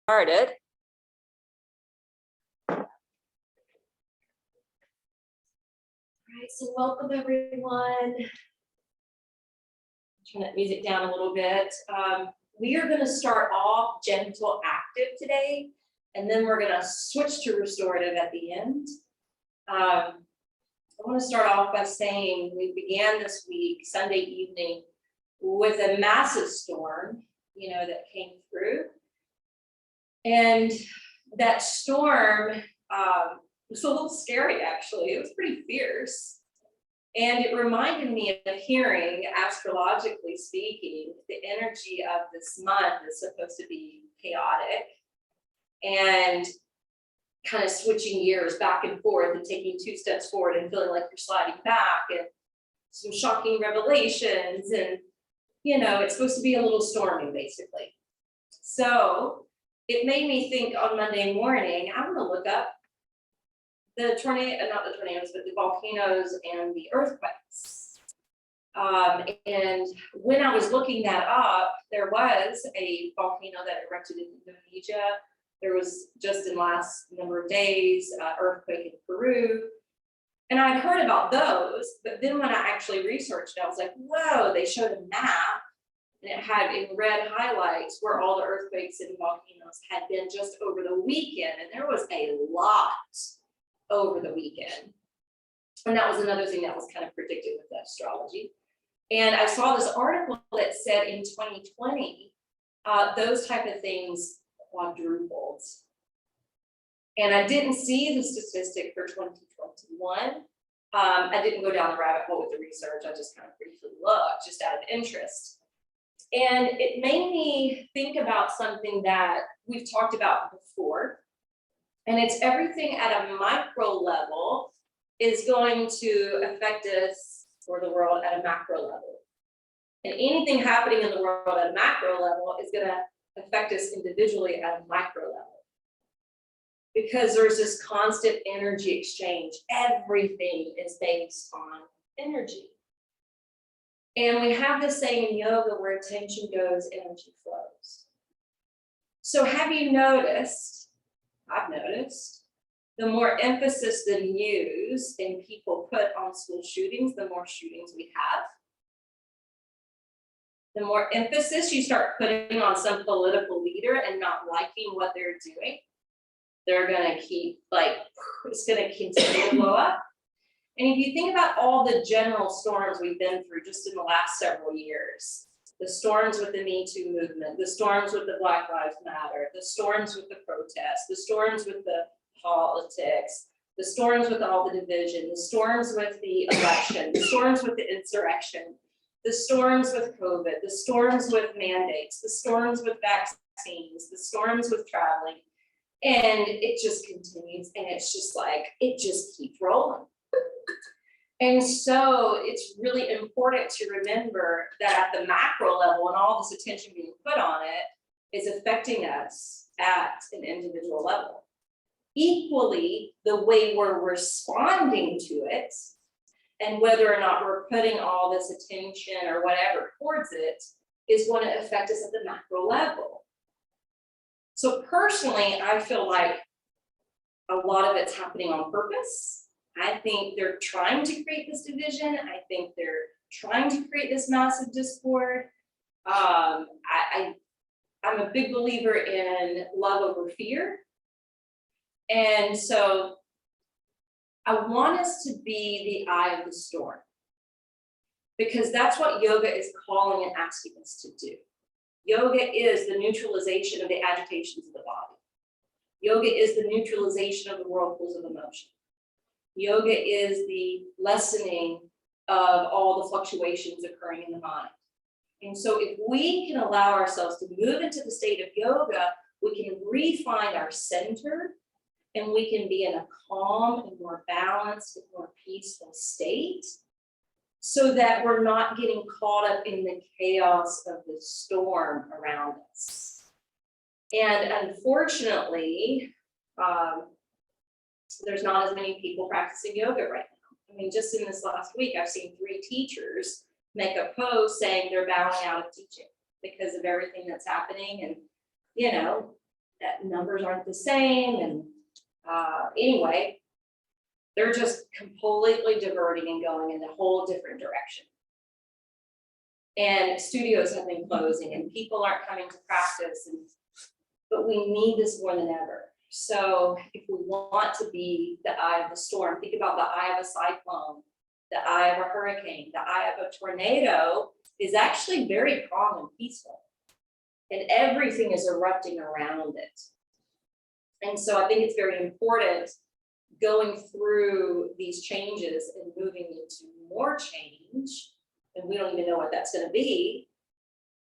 Started. All right, so welcome everyone. Turn that music down a little bit. We are going to start off gentle active today, and then we're going to switch to restorative at the end. I want to start off by saying we began this week, Sunday evening, with a massive storm, that came through. And that storm was a little scary, actually. It was pretty fierce. And it reminded me of hearing, astrologically speaking, the energy of this month is supposed to be chaotic and kind of switching gears back and forth and taking 2 steps forward and feeling like you're sliding back, and some shocking revelations. And, it's supposed to be a little stormy, basically. So it made me think on Monday morning, I'm going to look up the not the tornadoes, but the volcanoes and the earthquakes. And when I was looking that up, there was a volcano that erupted in Indonesia. There was just in the last number of days, earthquake in Peru. And I'd heard about those, but then when I actually researched it, I was like, whoa, they showed a map and it had in red highlights where all the earthquakes and volcanoes had been just over the weekend. And there was a lot over the weekend. And that was another thing that was kind of predicted with astrology. And I saw this article that said in 2020, those type of things quadrupled. And I didn't see the statistic for 2021. I didn't go down the rabbit hole with the research. I just kind of briefly looked just out of interest. And it made me think about something that we've talked about before. And it's everything at a micro level is going to affect us or the world at a macro level. And anything happening in the world at a macro level is going to affect us individually at a micro level. Because there's this constant energy exchange. Everything is based on energy. And we have this saying in yoga, where attention goes, energy flows. So have you noticed, I've noticed, the more emphasis the news and people put on school shootings, the more shootings we have. The more emphasis you start putting on some political leader and not liking what they're doing, they're going to keep, it's going to continue to blow up. And if you think about all the general storms we've been through just in the last several years, the storms with the Me Too movement, the storms with the Black Lives Matter, the storms with the protests, the storms with the politics, the storms with all the division, the storms with the election, the storms with the insurrection, the storms with COVID, the storms with mandates, the storms with vaccines, the storms with traveling. And it just continues, and it's just like, it just keeps rolling. And so it's really important to remember that at the macro level, and all this attention being put on it is affecting us at an individual level. Equally, the way we're responding to it, and whether or not we're putting all this attention or whatever towards it, is going to affect us at the macro level. So personally, I feel like a lot of it's happening on purpose. I think they're trying to create this division. I think they're trying to create this massive discord. I'm a big believer in love over fear. And so I want us to be the eye of the storm, because that's what yoga is calling and asking us to do. Yoga is the neutralization of the agitations of the body. Yoga is the neutralization of the whirlpools of emotion. Yoga is the lessening of all the fluctuations occurring in the mind. And so if we can allow ourselves to move into the state of yoga, we can re-find our center, and we can be in a calm and more balanced and more peaceful state, so that we're not getting caught up in the chaos of the storm around us. And unfortunately, there's not as many people practicing yoga right now. I mean, just in this last week, I've seen 3 teachers make a post saying they're bowing out of teaching because of everything that's happening. And, that numbers aren't the same. And anyway, they're just completely diverting and going in a whole different direction. And studios have been closing and people aren't coming to practice, but we need this more than ever. So if we want to be the eye of the storm, think about the eye of a cyclone, the eye of a hurricane, the eye of a tornado is actually very calm and peaceful. And everything is erupting around it. And so I think it's very important going through these changes and moving into more change, and we don't even know what that's going to be,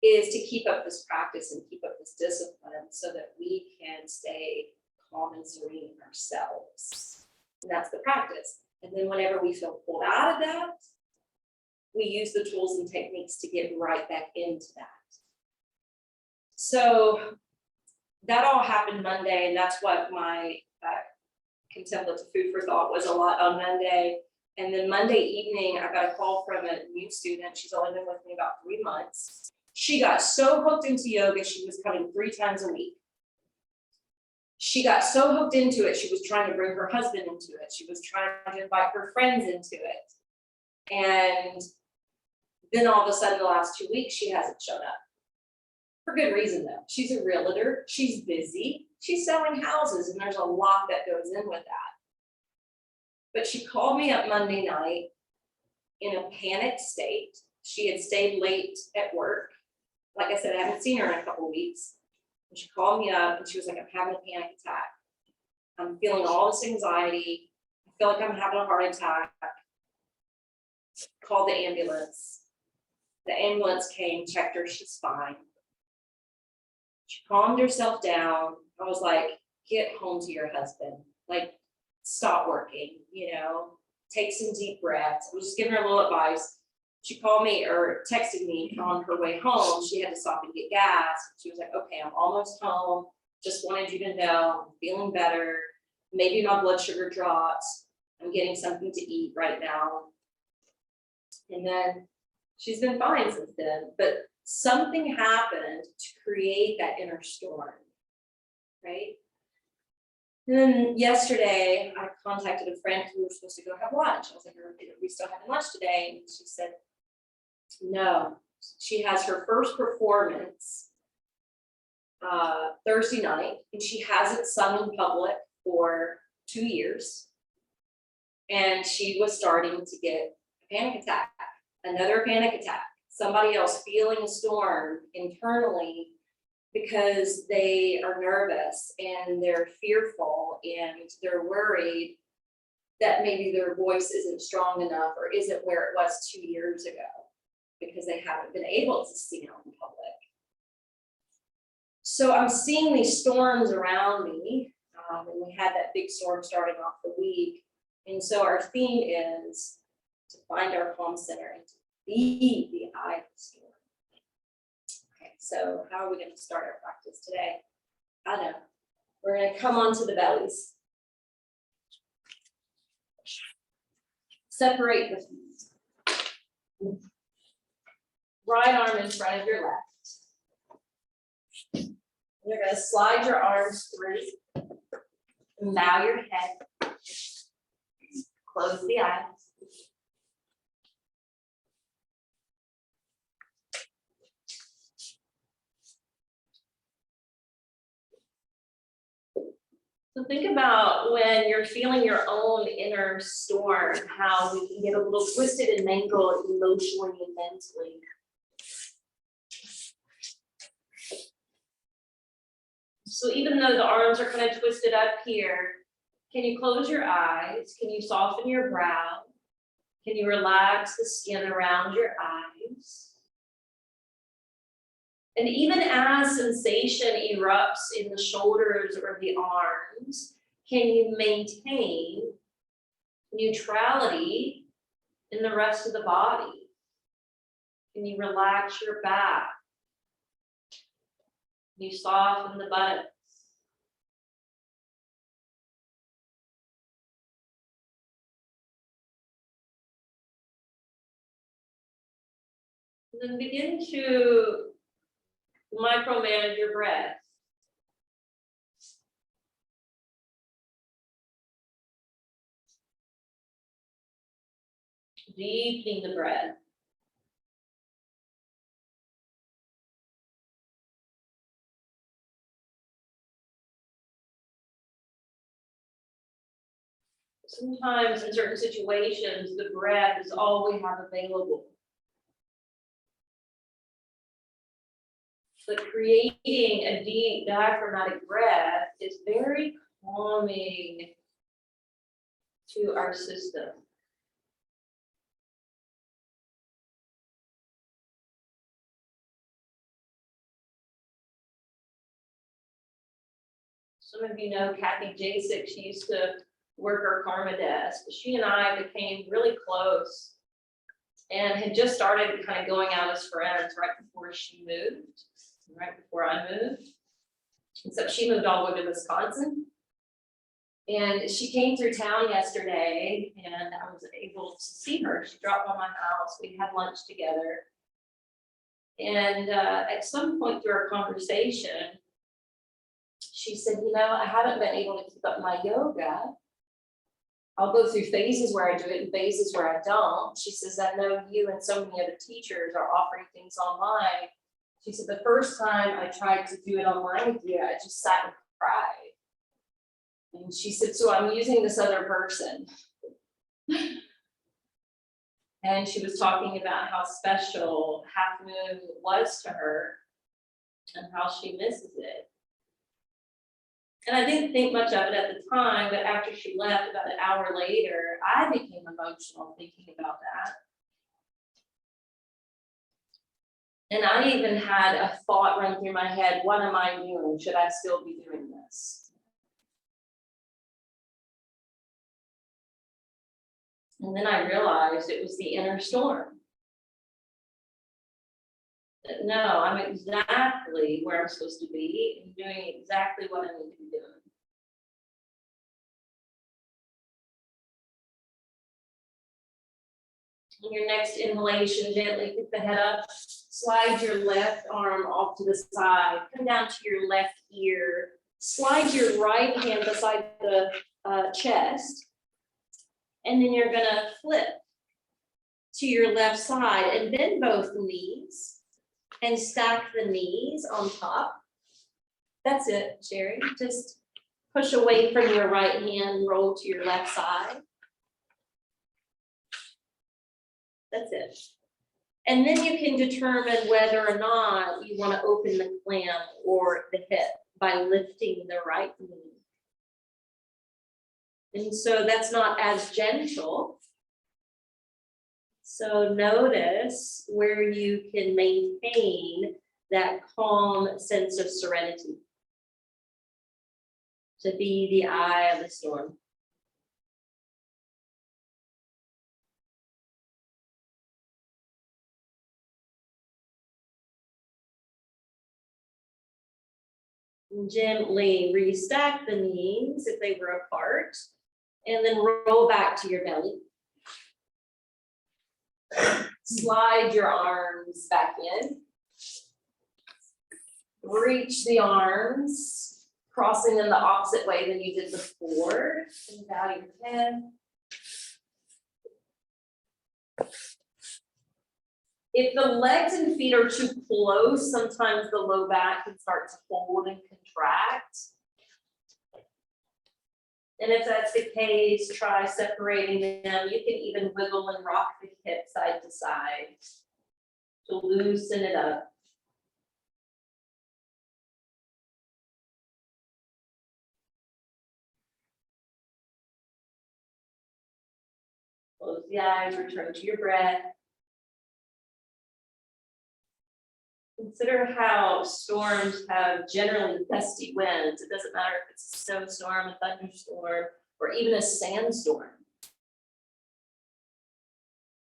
is to keep up this practice and keep up this discipline so that we can stay calm and serene ourselves. And that's the practice. And then whenever we feel pulled out of that, we use the tools and techniques to get right back into that. So that all happened Monday, and that's what my contemplative food for thought was a lot on Monday. And then Monday evening, I got a call from a new student. She's only been with me about 3 months. She got so hooked into yoga, she was coming 3 times a week. She got so hooked into it, she was trying to bring her husband into it. She was trying to invite her friends into it. And then all of a sudden, the last 2 weeks, she hasn't shown up. For good reason, though. She's a realtor, she's busy, she's selling houses, and there's a lot that goes in with that. But she called me up Monday night in a panicked state. She had stayed late at work. Like I said, I haven't seen her in a couple of weeks. And she called me up and she was like, I'm having a panic attack. I'm feeling all this anxiety. I feel like I'm having a heart attack. Called the ambulance. The ambulance came, checked her, she's fine. She calmed herself down. I was like, get home to your husband. Like, stop working, take some deep breaths. I was just giving her a little advice. She called me or texted me on her way home. She had to stop and get gas. She was like, okay, I'm almost home. Just wanted you to know I'm feeling better. Maybe my blood sugar drops. I'm getting something to eat right now. And then she's been fine since then. But something happened to create that inner storm, right? And then yesterday, I contacted a friend who was supposed to go have lunch. I was like, are we still having lunch today? And she said, no. She has her first performance Thursday night, and she hasn't sung in public for 2 years. And she was starting to get a panic attack, another panic attack. Somebody else feeling a storm internally because they are nervous and they're fearful and they're worried that maybe their voice isn't strong enough or isn't where it was 2 years ago because they haven't been able to sing out in public. So I'm seeing these storms around me, and we had that big storm starting off the week. And so our theme is to find our calm center and to be the eye of the storm. Okay, so how are we going to start our practice today? I know. We're going to come onto the bellies. Separate the feet. Right arm in front of your left. You're going to slide your arms through. Bow your head. Close the eyes. So think about when you're feeling your own inner storm, how we can get a little twisted and mangled emotionally and mentally. So even though the arms are kind of twisted up here, can you close your eyes? Can you soften your brow? Can you relax the skin around your eyes? And even as sensation erupts in the shoulders or the arms, can you maintain neutrality in the rest of the body? Can you relax your back? Can you soften the buttocks? And then begin to micromanage your breath. deepening the breath. Sometimes in certain situations, the breath is all we have available. But creating a deep diaphragmatic breath is very calming to our system. Some of you know Kathy Jasek. She used to work our karma desk. She and I became really close and had just started kind of going out as friends right before she moved, right before I moved. Except she moved all the way to Wisconsin. And she came through town yesterday and I was able to see her. She dropped by my house. We had lunch together. And at some point through our conversation, she said, you know, I haven't been able to keep up my yoga. I'll go through phases where I do it and phases where I don't. She says, I know you and so many other teachers are offering things online. She said, the first time I tried to do it online with you, I just sat and cried. And she said, so I'm using this other person. And she was talking about how special Half Moon was to her and how she misses it. And I didn't think much of it at the time, but after she left about an hour later, I became emotional thinking about that. And I even had a thought run through my head, what am I doing? Should I still be doing this? And then I realized it was the inner storm. That no, I'm exactly where I'm supposed to be and doing exactly what I need to be doing. On your next inhalation, gently pick the head up, slide your left arm off to the side, come down to your left ear, slide your right hand beside the chest, and then you're gonna flip to your left side and bend both knees and stack the knees on top. That's it, Sherry. Just push away from your right hand, roll to your left side. That's it. And then you can determine whether or not you want to open the clam or the hip by lifting the right knee. And so that's not as gentle. So notice where you can maintain that calm sense of serenity. To be the eye of the storm. And gently restack the knees if they were apart, and then roll back to your belly. Slide your arms back in. Reach the arms, crossing them the opposite way than you did before. And bow your head. If the legs and feet are too close, sometimes the low back can start to fold and contract. And if that's the case, try separating them. You can even wiggle and rock the hip side to side to loosen it up. Close the eyes, return to your breath. Consider how storms have generally gusty winds. It doesn't matter if it's a snowstorm, a thunderstorm, or even a sandstorm.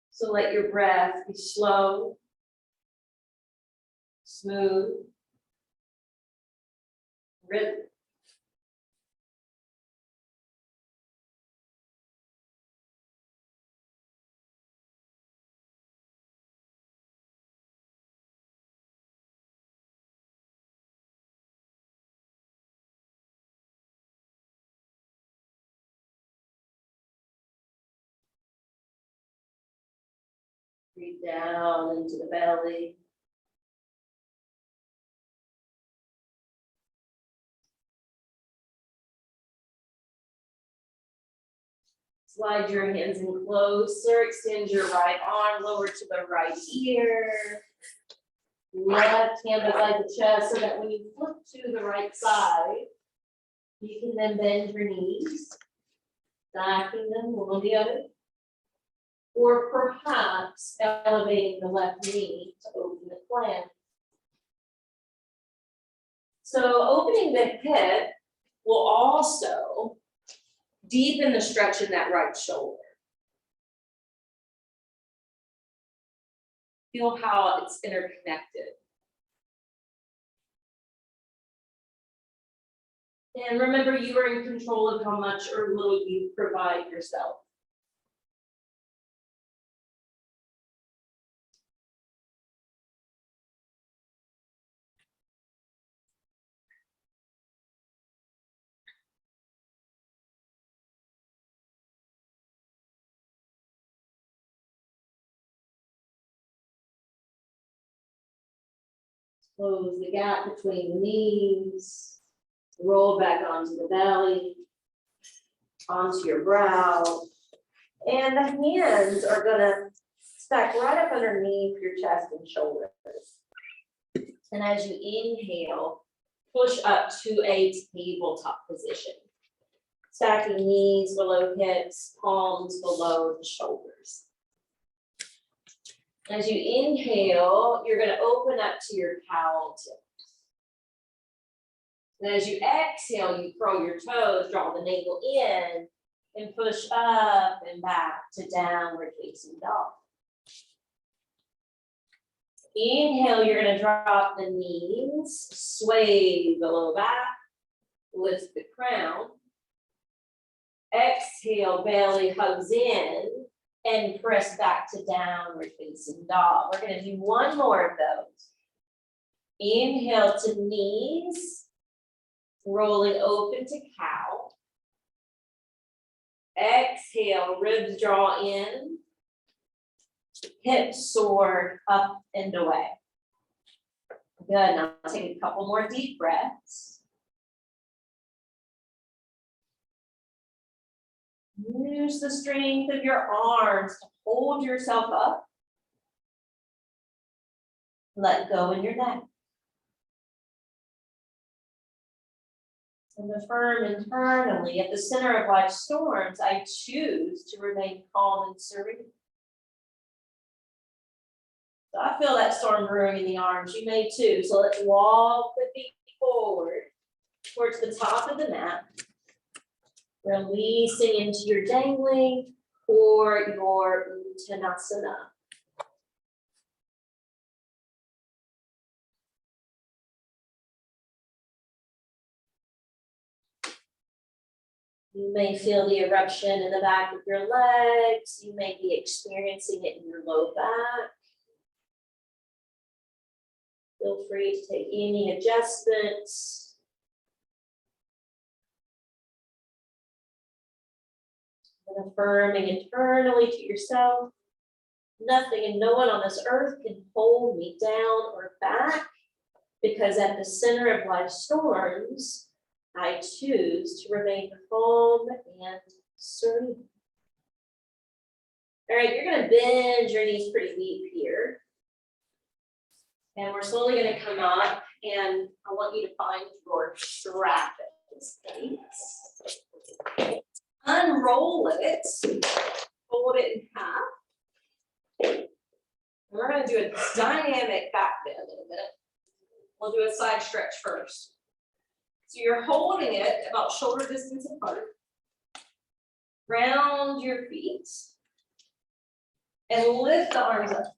So let your breath be slow, smooth, rhythmic. Breathe down into the belly. Slide your hands in closer, extend your right arm lower to the right ear. Left hand beside the chest so that when you flip to the right side, you can then bend your knees, stacking them one on the other. Or perhaps elevating the left knee to open the plant. So opening the hip will also deepen the stretch in that right shoulder. Feel how it's interconnected. And remember, you are in control of how much or little you provide yourself. Close the gap between the knees, roll back onto the belly, onto your brow, and the hands are gonna stack right up underneath your chest and shoulders. And as you inhale, push up to a tabletop position. Stacking knees below hips, palms below the shoulders. As you inhale, you're going to open up to your cow tips. And as you exhale, you curl your toes, draw the navel in, and push up and back to downward facing dog. Inhale, you're going to drop the knees, sway the low back, lift the crown. Exhale, belly hugs in. And press back to downward facing dog. We're going to do one more of those. Inhale to knees, rolling open to cow. Exhale, ribs draw in, hips soar up and away. Good, now take a couple more deep breaths. Use the strength of your arms to hold yourself up. Let go in your neck. And affirm internally, at the center of life's storms, I choose to remain calm and serene. So I feel that storm brewing in the arms. You may too. So let's walk the feet forward towards the top of the mat. Releasing into your dangling or your Uttanasana. You may feel the eruption in the back of your legs. You may be experiencing it in your low back. Feel free to take any adjustments. And affirming internally to yourself, nothing and no one on this earth can hold me down or back, because at the center of life's storms, I choose to remain calm and serene. All right, you're going to bend your knees pretty deep here. And we're slowly going to come up, and I want you to find your straps. Unroll it, fold it in half. And we're going to do a dynamic back bend in a minute. We'll do a side stretch first. So you're holding it about shoulder distance apart. Round your feet and lift the arms up.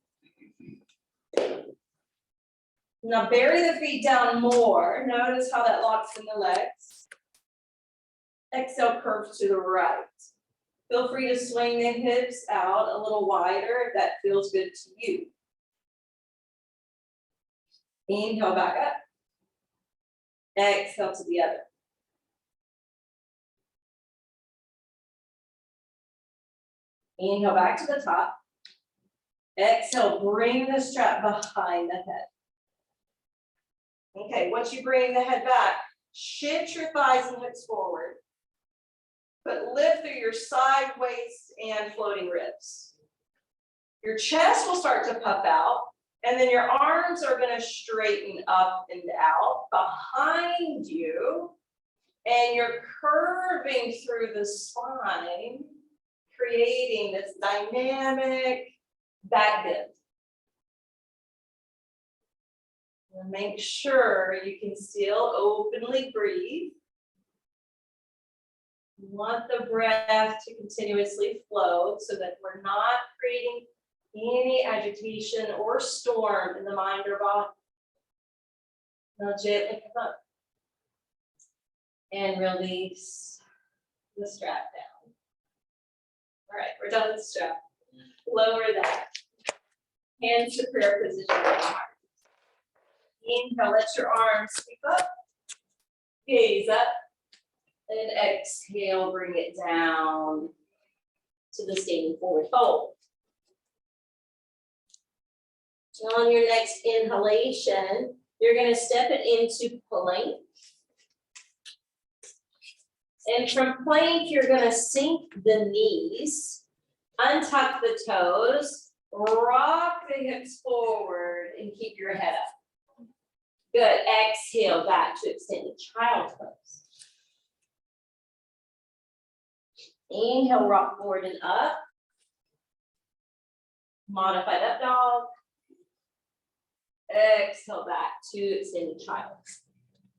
Now bury the feet down more. Notice how that locks in the legs. Exhale, curve to the right. Feel free to swing the hips out a little wider if that feels good to you. Inhale back up. Exhale to the other. Inhale back to the top. Exhale, bring the strap behind the head. Okay, once you bring the head back, shift your thighs and hips forward, but lift through your side, waist, and floating ribs. Your chest will start to puff out, and then your arms are going to straighten up and out behind you, and you're curving through the spine, creating this dynamic back bend. And make sure you can still openly breathe. You want the breath to continuously flow so that we're not creating any agitation or storm in the mind or body. Now gently come up and release the strap down. All right, we're done with the strap. Lower that. Hands to prayer position. Inhale, let your arms sweep up. Gaze up. And exhale, bring it down to the standing forward fold. On your next inhalation, you're going to step it into plank. And from plank, you're going to sink the knees, untuck the toes, rock the hips forward, and keep your head up. Good. Exhale back to extended child's pose. Inhale, rock forward and up. Modified up dog. Exhale back to extended child.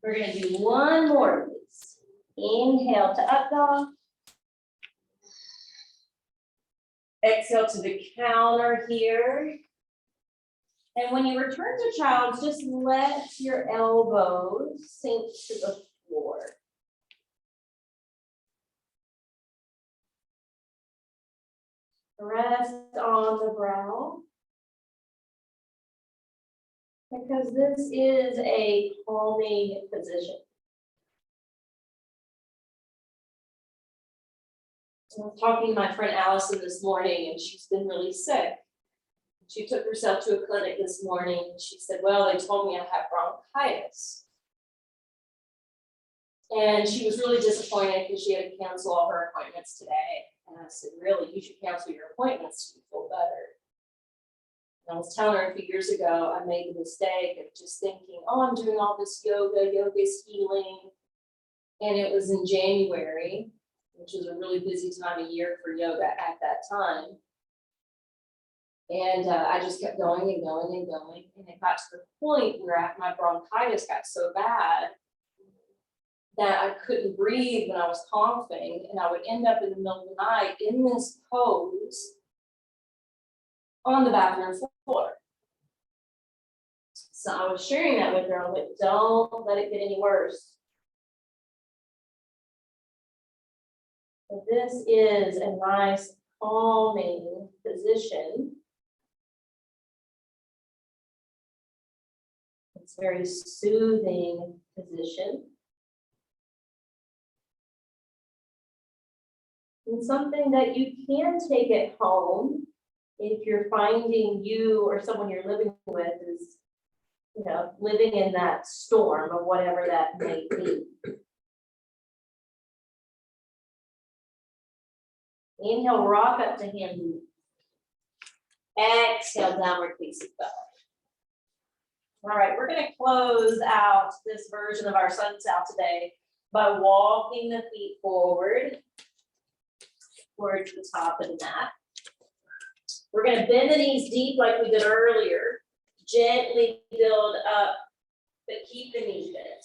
We're going to do one more of these. Inhale to up dog. Exhale to the counter here. And when you return to child's, just let your elbows sink to the floor. Rest on the brow, because this is a calming position. I was talking to my friend Allison this morning, and she's been really sick. She took herself to a clinic this morning. She said, well, they told me I have bronchitis. And she was really disappointed because she had to cancel all her appointments today. And I said, really, you should cancel your appointments to feel better. And I was telling her a few years ago, I made the mistake of just thinking, oh, I'm doing all this yoga, yoga's healing. And it was in January, which was a really busy time of year for yoga at that time. And I just kept going and going and going. And it got to the point where my bronchitis got so bad that I couldn't breathe when I was coughing, and I would end up in the middle of the night in this pose on the bathroom floor. So I was sharing that with her. I was like, don't let it get any worse. But this is a nice calming position. It's a very soothing position. And something that you can take at home if you're finding you or someone you're living with is, living in that storm of whatever that may be. Inhale, rock up to hand. Exhale, downward facing dog. All right, we're going to close out this version of our sun out today by walking the feet forward towards the top of the mat. We're going to bend the knees deep like we did earlier. Gently build up, but keep the knees bent.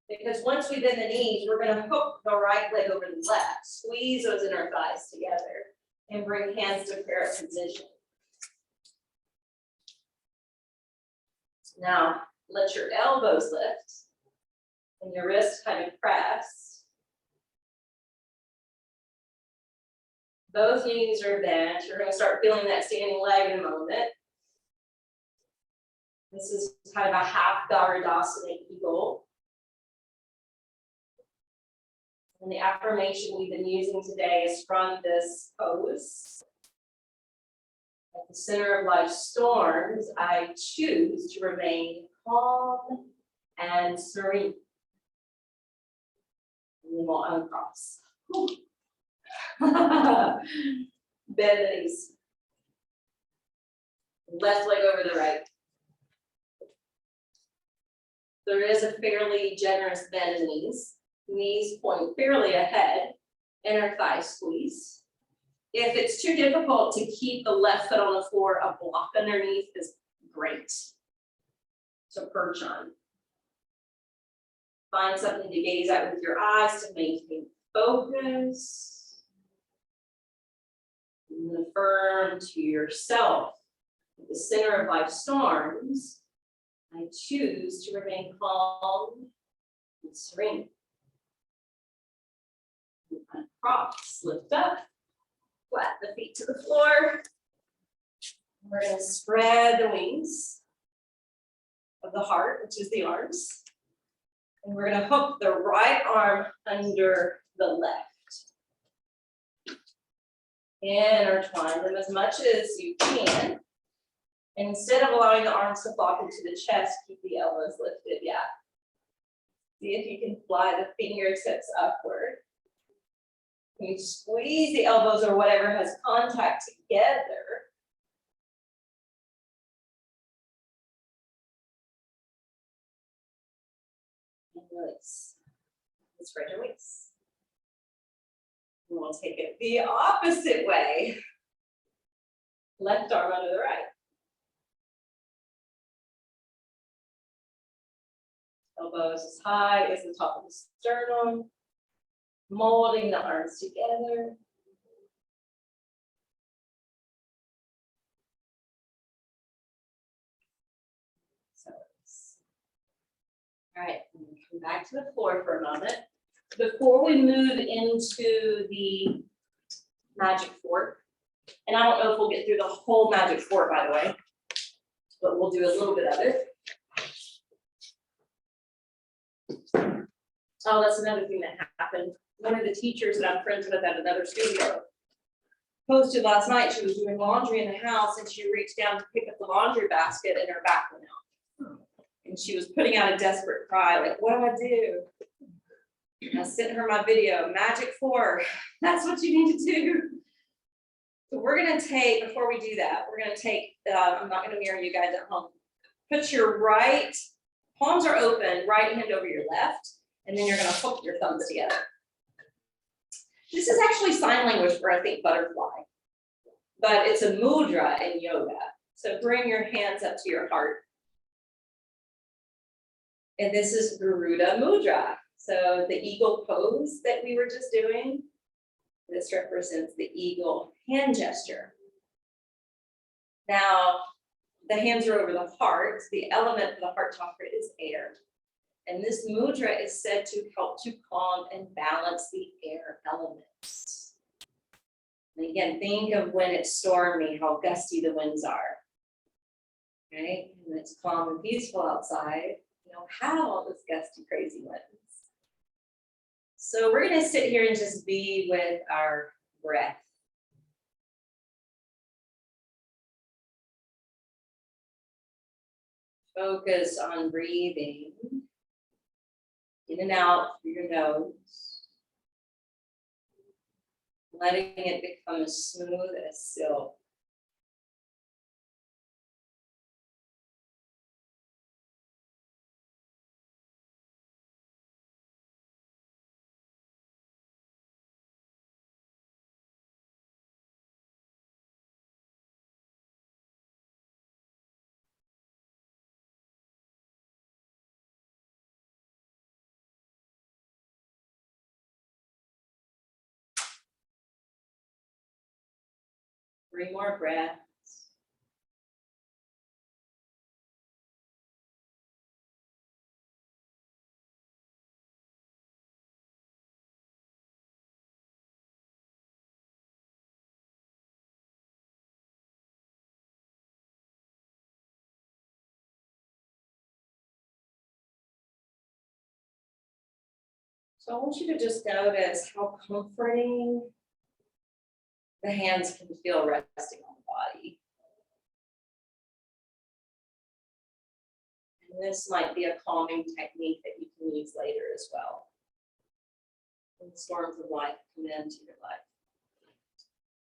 Because once we bend the knees, we're going to hook the right leg over the left. Squeeze those inner thighs together and bring hands to prayer position. Now, let your elbows lift and your wrists kind of press. Both knees are bent. You're going to start feeling that standing leg in a moment. This is kind of a half Garuda eagle. And the affirmation we've been using today is from this pose. At the center of life's storms, I choose to remain calm and serene. And then we'll uncross. Bend the knees. Left leg over the right. There is a fairly generous bend in the knees. Knees point fairly ahead. Inner thigh squeeze. If it's too difficult to keep the left foot on the floor, a block underneath is great. So perch on. Find something to gaze at with your eyes to maintain focus. And affirm to yourself, at the center of life's storms, I choose to remain calm and serene. Cross, lift up, flat the feet to the floor. We're going to spread the wings of the heart, which is the arms. And we're going to hook the right arm under the left. Intertwine them as much as you can. And instead of allowing the arms to flop into the chest, keep the elbows lifted. Yeah. See if you can fly the fingertips upward. You squeeze the elbows or whatever has contact together. And release. Spread your wings. And we'll take it the opposite way. Left arm under the right. Elbows as high as the top of the sternum. Molding the arms together. So, all right, come back to the floor for a moment. Before we move into the magic fork, and I don't know if we'll get through the whole magic fork, by the way, but we'll do a little bit of it. Oh, that's another thing that happened. One of the teachers that I'm friends with at another studio posted last night. She was doing laundry in the house and she reached down to pick up the laundry basket and her back went out. And she was putting out a desperate cry, like, what do I do? And I sent her my video, Magic 4. That's what you need to do. So we're gonna take, before we do that, we're gonna take, I'm not gonna mirror you guys at home. Put your right, palms are open, right hand over your left, and then you're gonna hook your thumbs together. This is actually sign language for, I think, butterfly, but it's a mudra in yoga. So bring your hands up to your heart. And this is Garuda Mudra. So the eagle pose that we were just doing, this represents the eagle hand gesture. Now, the hands are over the heart. The element of the heart chakra is air. And this mudra is said to help to calm and balance the air elements. And again, think of when it's stormy, how gusty the winds are. Right? And it's calm and peaceful outside. You don't have all this gusty, crazy winds. So we're going to sit here and just be with our breath. Focus on breathing in and out through your nose, letting it become as smooth as silk. Three more breaths. So I want you to just notice how comforting the hands can feel resting on the body. And this might be a calming technique that you can use later as well. When storms of life come into your life.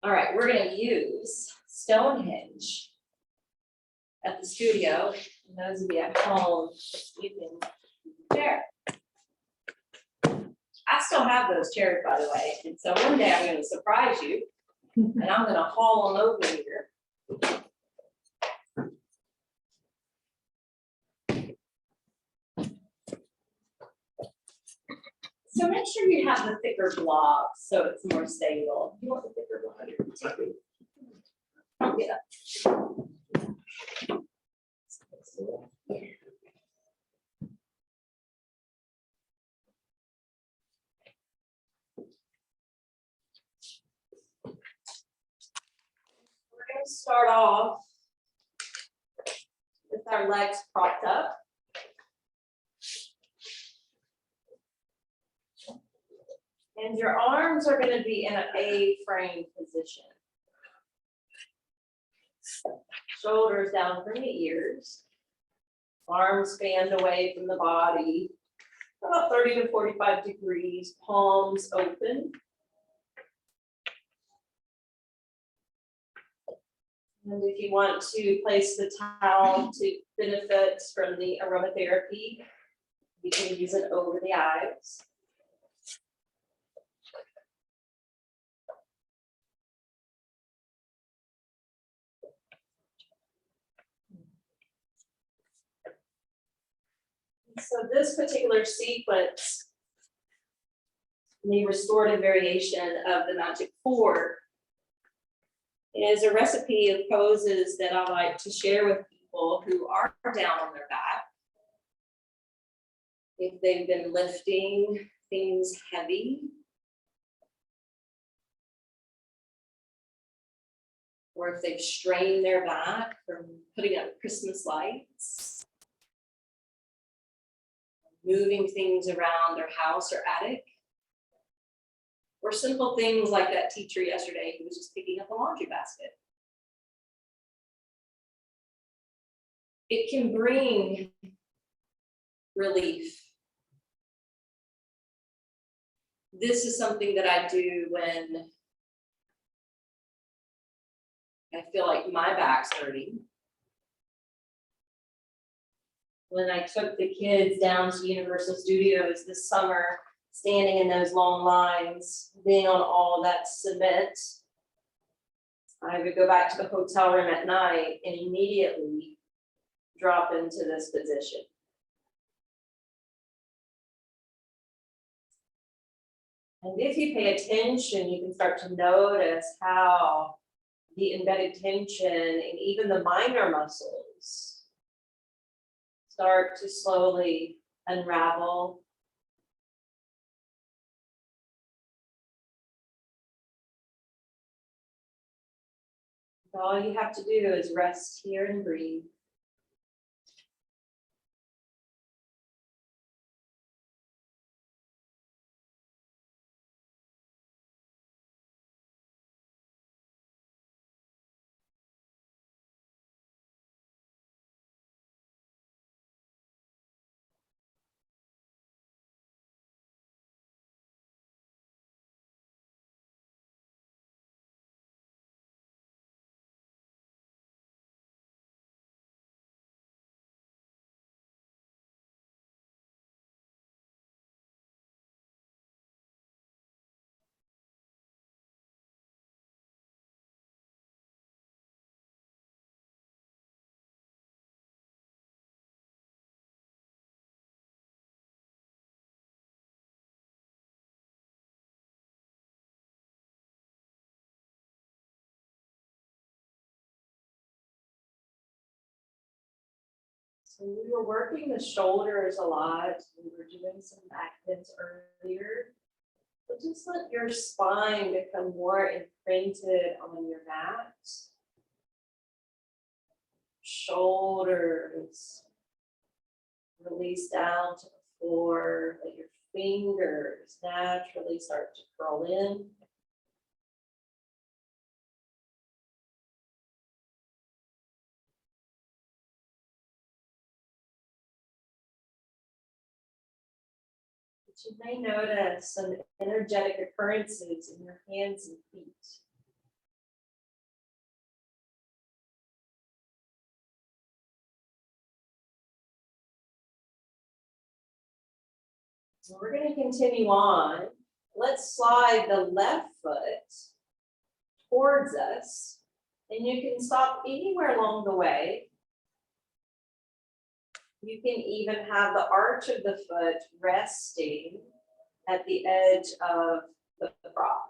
All right, we're going to use Stonehenge at the studio. And those of you at home, you can share. I still have those chairs, by the way. And so one day I'm going to surprise you, and I'm going to haul them over here. So make sure you have the thicker blocks so it's more stable. You want the thicker block? Yeah. We're going to start off with our legs propped up. And your arms are going to be in an A-frame position. Shoulders down from the ears. Arms spanned away from the body, about 30 to 45 degrees, palms open. And if you want to place the towel to benefit from the aromatherapy, you can use it over the eyes. So this particular sequence, the restorative variation of the Magic Four, is a recipe of poses that I like to share with people who are down on their back. If they've been lifting things heavy, or if they've strained their back from putting up Christmas lights, moving things around their house or attic, or simple things like that teacher yesterday who was just picking up a laundry basket. It can bring relief. This is something that I do when I feel like my back's hurting. When I took the kids down to Universal Studios this summer, standing in those long lines, being on all that cement, I would go back to the hotel room at night and immediately drop into this position. And if you pay attention, you can start to notice how the embedded tension and even the minor muscles start to slowly unravel. All you have to do is rest here and breathe. So we were working the shoulders a lot. We were doing some back bends earlier. But just let your spine become more imprinted on your mat. Shoulders release down to the floor. Let your fingers naturally start to curl in. But you may notice some energetic occurrences in your hands and feet. So we're going to continue on. Let's slide the left foot towards us, and you can stop anywhere along the way. You can even have the arch of the foot resting at the edge of the prop.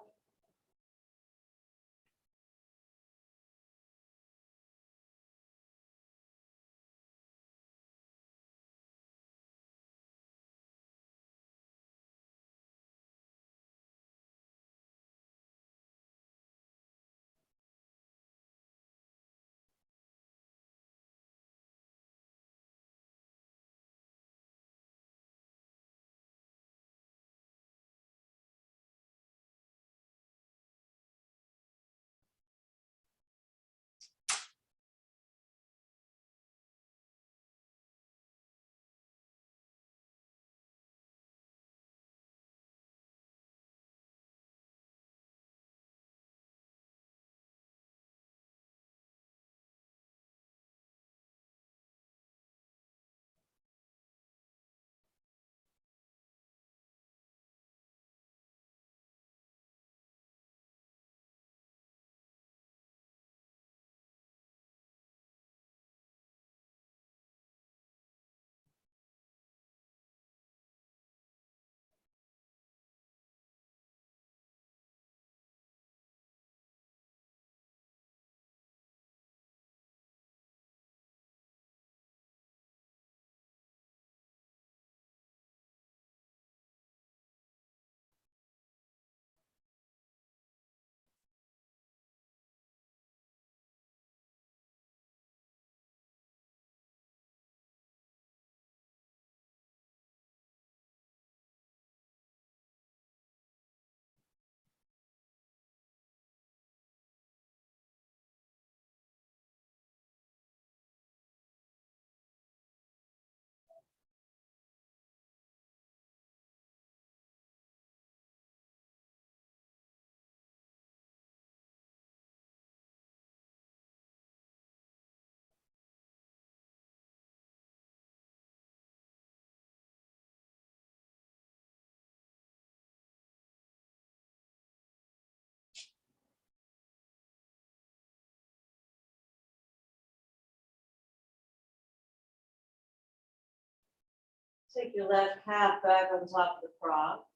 Take your left half back on top of the prop.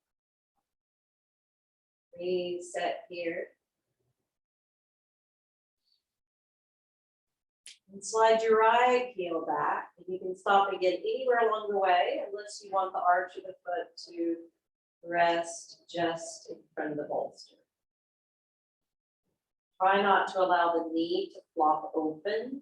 Reset here. And slide your right heel back. And you can stop again anywhere along the way, unless you want the arch of the foot to rest just in front of the bolster. Try not to allow the knee to flop open.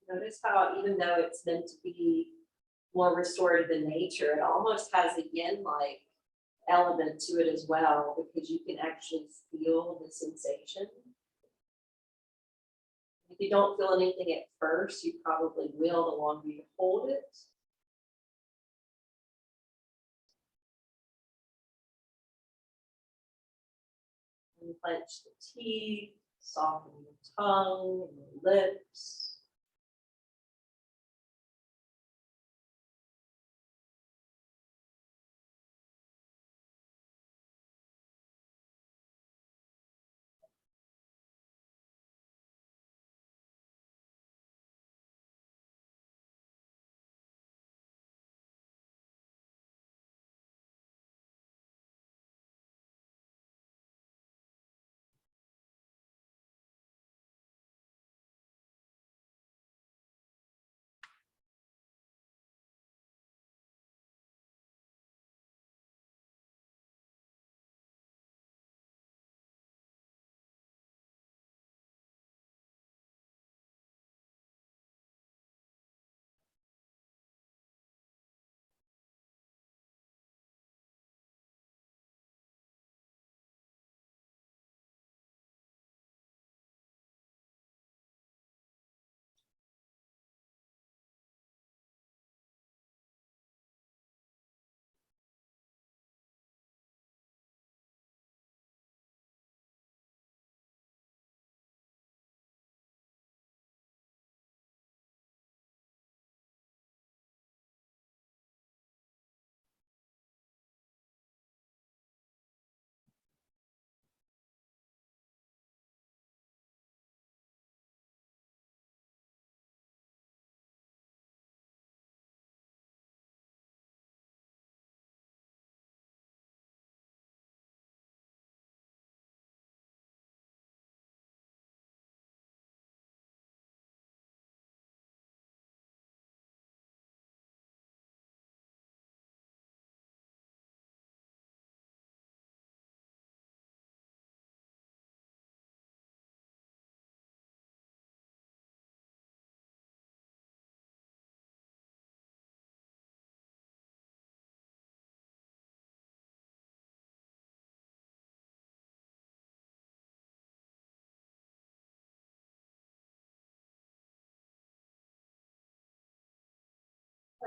Notice how even though it's meant to be more restorative in nature, it almost has a yin-like element to it as well, because you can actually feel the sensation. If you don't feel anything at first, you probably will the longer you hold it. And clench the teeth, soften your tongue and your lips.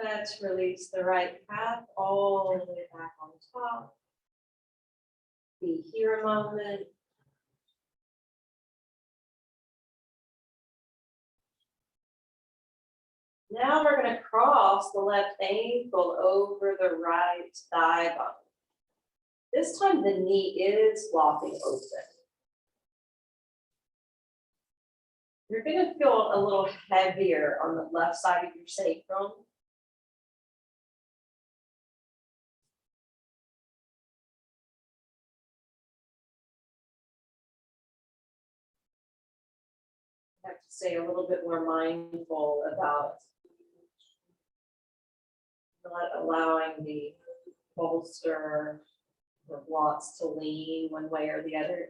Let's release the right calf all the way back on top. Be here a moment. Now we're going to cross the left ankle over the right thigh bone. This time the knee is flopping open. You're going to feel a little heavier on the left side of your sacrum. I have to stay a little bit more mindful about not allowing the bolster or blocks to lean one way or the other.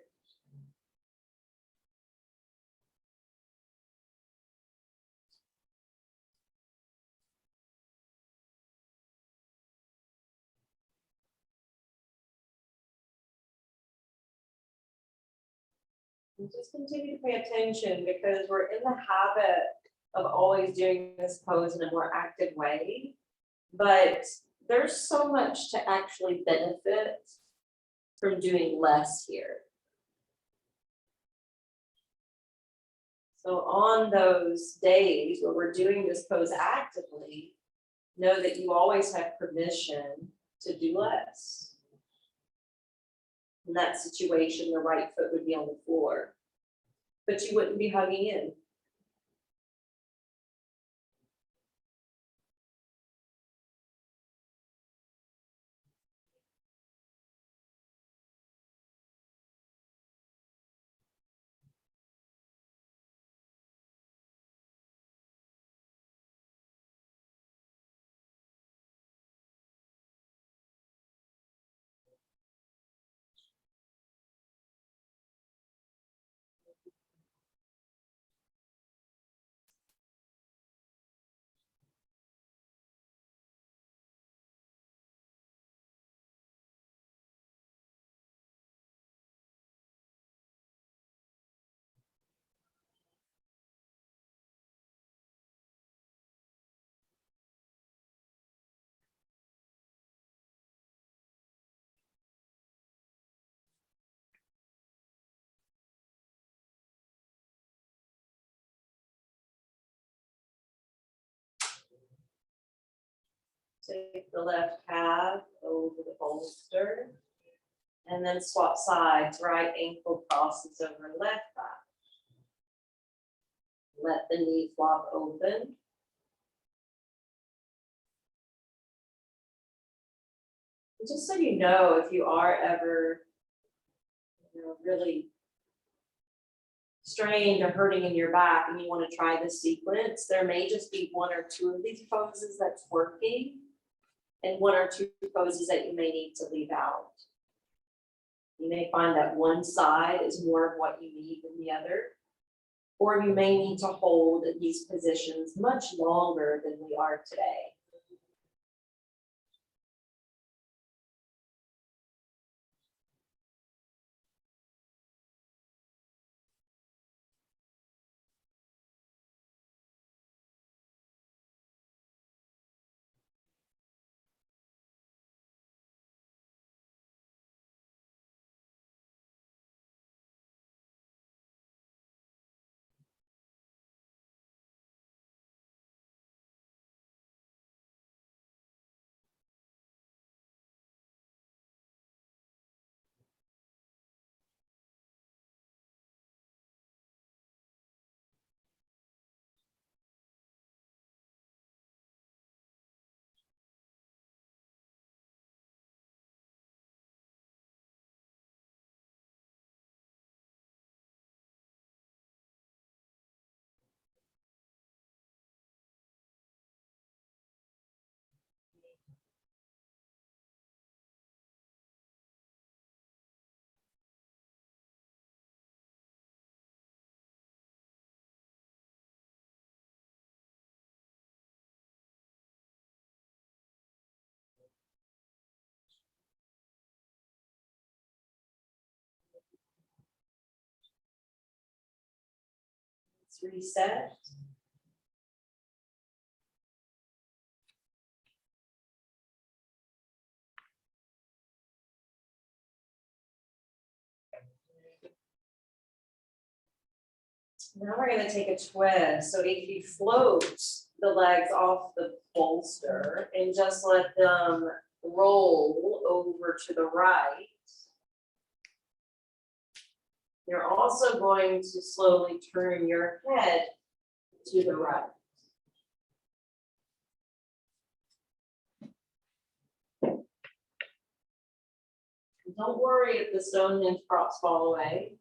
And just continue to pay attention because we're in the habit of always doing this pose in a more active way, but there's so much to actually benefit from doing less here. So on those days where we're doing this pose actively, know that you always have permission to do less. In that situation, the right foot would be on the floor, but you wouldn't be hugging in. Take the left calf over the bolster, and then swap sides. Right ankle crosses over left thigh. Let the knee flop open. And just so you know, if you are ever really strained or hurting in your back and you want to try this sequence, there may just be one or two of these poses that's working and one or two poses that you may need to leave out. You may find that one side is more of what you need than the other, or you may need to hold these positions much longer than we are today. Let's reset. Now we're gonna take a twist. So if you float the legs off the bolster and just let them roll over to the right. You're also going to slowly turn your head to the right. Don't worry if the Stonehenge props fall away.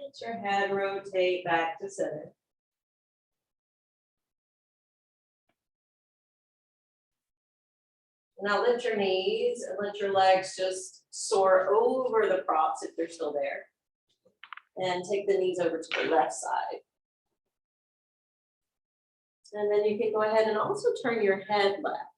Let your head rotate back to center. Now lift your knees and let your legs just soar over the props if they're still there. And take the knees over to the left side. And then you can go ahead and also turn your head left.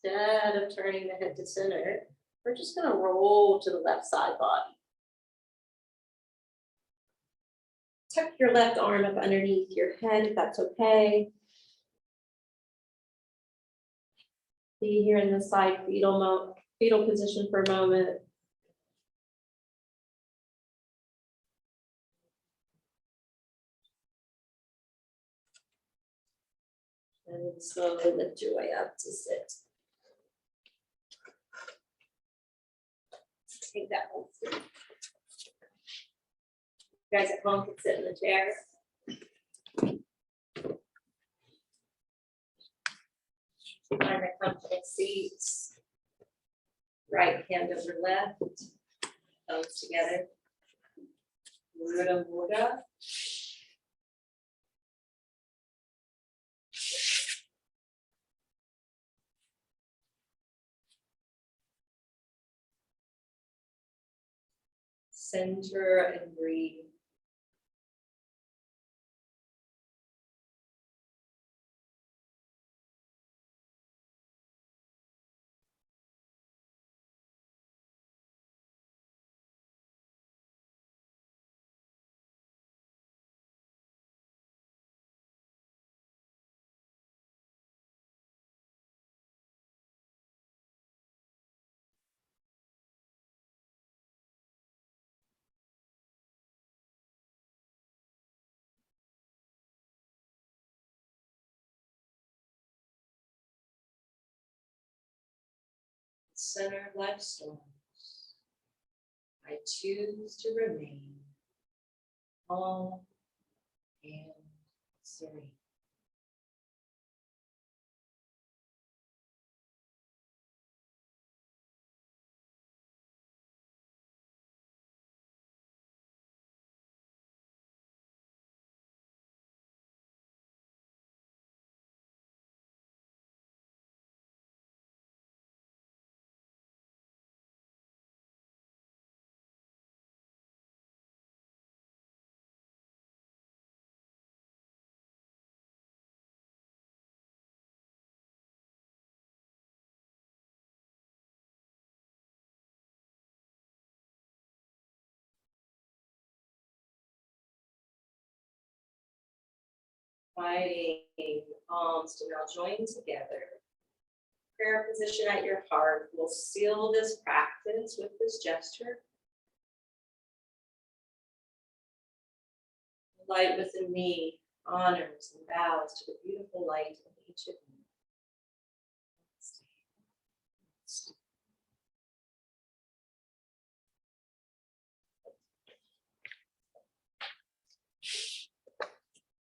Instead of turning the head to center, we're just going to roll to the left side body. Tuck your left arm up underneath your head if that's okay. Be here in the side fetal position for a moment. And then slowly lift your way up to sit. Take that one. You guys at home can sit in the chair. Find a comfortable seat. Right hand over left. Thumbs together. Garuda Mudra. Center and breathe. Center of life storms. I choose to remain calm and serene. Inviting palms to now join together. Prayer position at your heart. We'll seal this practice with this gesture. The light within me honors and bows to the beautiful light in each of you.